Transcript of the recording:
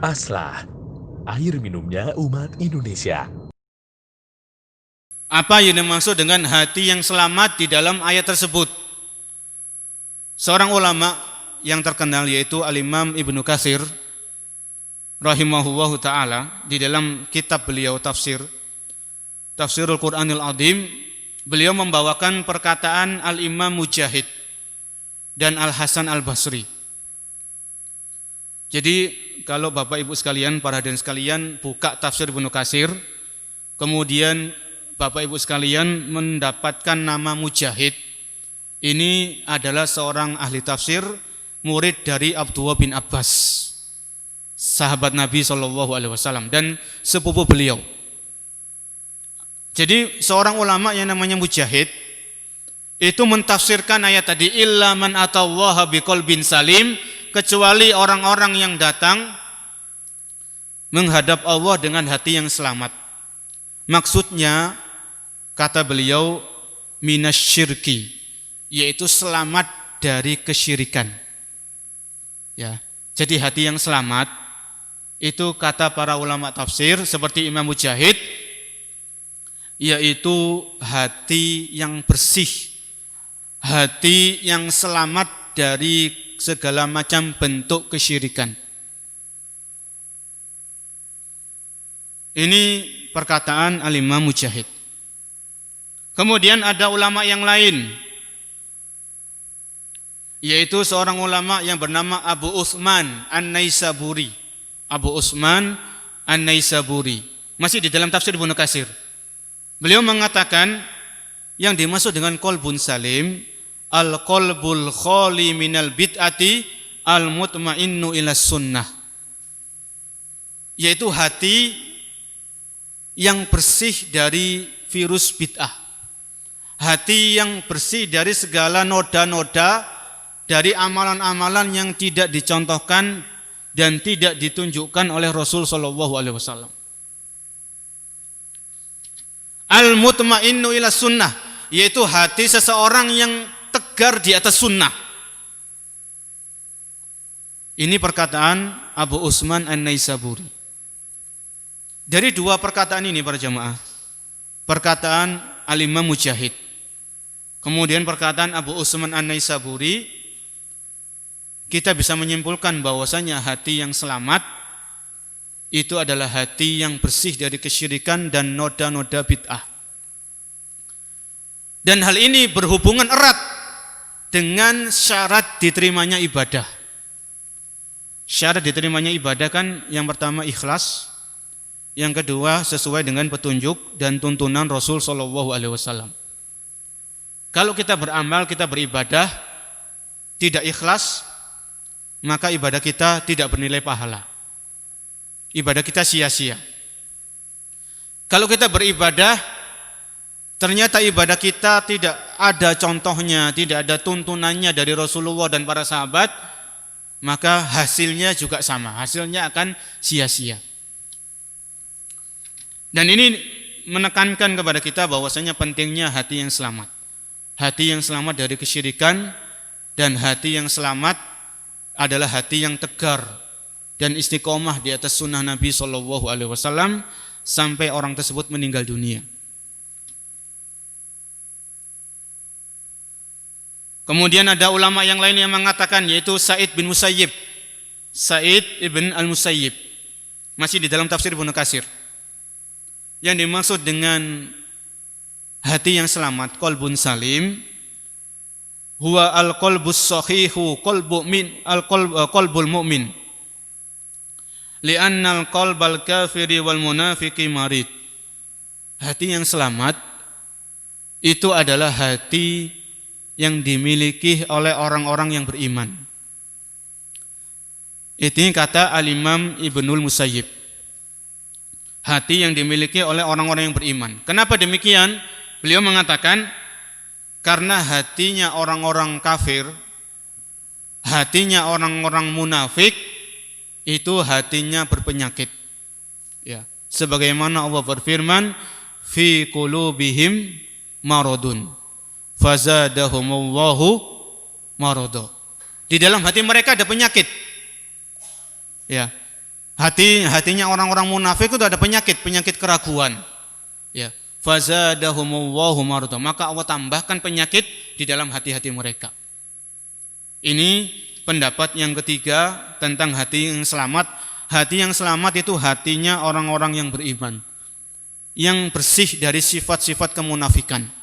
Aslah, air minumnya umat Indonesia. Apa yang dimaksud dengan hati yang selamat di dalam ayat tersebut? Seorang ulama yang terkenal yaitu Al-Imam Ibnu Katsir rahimahullahu ta'ala, di dalam kitab beliau Tafsirul Quranil Azim, beliau membawakan perkataan Al-Imam Mujahid dan Al-Hasan Al-Basri. Jadi kalau Bapak Ibu sekalian, para hadirin sekalian, buka tafsir Ibnu Katsir, kemudian Bapak Ibu sekalian mendapatkan nama Mujahid, ini adalah seorang ahli tafsir, murid dari Abdullah bin Abbas, sahabat Nabi SAW dan sepupu beliau. Jadi seorang ulama yang namanya Mujahid itu mentafsirkan ayat tadi, illa man atallaha biqalbin salim, kecuali orang-orang yang datang menghadap Allah dengan hati yang selamat. Maksudnya, kata beliau, minasyirki, yaitu selamat dari kesyirikan. Ya, jadi hati yang selamat itu kata para ulama tafsir seperti Imam Mujahid, yaitu hati yang bersih, hati yang selamat dari segala macam bentuk kesyirikan. Ini perkataan Al-Imam Mujahid. Kemudian ada ulama yang lain, yaitu seorang ulama yang bernama Abu Utsman An-Naisaburi. Abu Utsman An-Naisaburi, masih di dalam tafsir Ibnu Katsir. Beliau mengatakan yang dimaksud dengan qalbun salim, al-qalbul khali minal bid'ati al-mutmainnu ila sunnah, yaitu hati yang bersih dari virus bid'ah, hati yang bersih dari segala noda-noda, dari amalan-amalan yang tidak dicontohkan dan tidak ditunjukkan oleh Rasul SAW. Al-mutmainnu ila sunnah, yaitu hati seseorang yang tegar di atas sunnah. Ini perkataan Abu Utsman An-Naisaburi. Dari dua perkataan ini para jamaah, perkataan Al-Imam Mujahid, kemudian perkataan Abu Utsman An-Naisaburi, kita bisa menyimpulkan bahwasanya hati yang selamat itu adalah hati yang bersih dari kesyirikan dan noda-noda bid'ah. Dan hal ini berhubungan erat dengan syarat diterimanya ibadah. Syarat diterimanya ibadah kan yang pertama ikhlas, yang kedua sesuai dengan petunjuk dan tuntunan Rasul SAW. Kalau kita beramal, kita beribadah tidak ikhlas, maka ibadah kita tidak bernilai pahala. Ibadah kita sia-sia. Kalau kita beribadah, ternyata ibadah kita tidak ada contohnya, tidak ada tuntunannya dari Rasulullah dan para sahabat, maka hasilnya juga sama, hasilnya akan sia-sia. Dan ini menekankan kepada kita bahwasanya pentingnya hati yang selamat. Hati yang selamat dari kesyirikan, dan hati yang selamat adalah hati yang tegar dan istiqomah di atas sunnah Nabi SAW sampai orang tersebut meninggal dunia. Kemudian ada ulama yang lain yang mengatakan, yaitu Sa'id bin Musayyib, Sa'id ibn al-Musayyib, masih di dalam tafsir Ibnu Katsir. Yang dimaksud dengan hati yang selamat, qalbun salim, huwa al-qalbus sahihu qalbul mu'min, li'anna al-qalbal kafiri wal munafiqi marid. Hati yang selamat itu adalah hati yang dimiliki oleh orang-orang yang beriman. Itu kata Al-Imam Ibnul Musayyib, hati yang dimiliki oleh orang-orang yang beriman. Kenapa demikian? Beliau mengatakan karena hatinya orang-orang kafir, hatinya orang-orang munafik itu hatinya berpenyakit. Ya, sebagaimana Allah berfirman, fi qulubihim maradun fazadahumullahu marada. Di dalam hati mereka ada penyakit. Ya. Hatinya orang-orang munafik itu ada penyakit keraguan. Ya, fazadahumullahu marada. Maka Allah tambahkan penyakit di dalam hati-hati mereka. Ini pendapat yang ketiga tentang hati yang selamat. Hati yang selamat itu hatinya orang-orang yang beriman, yang bersih dari sifat-sifat kemunafikan.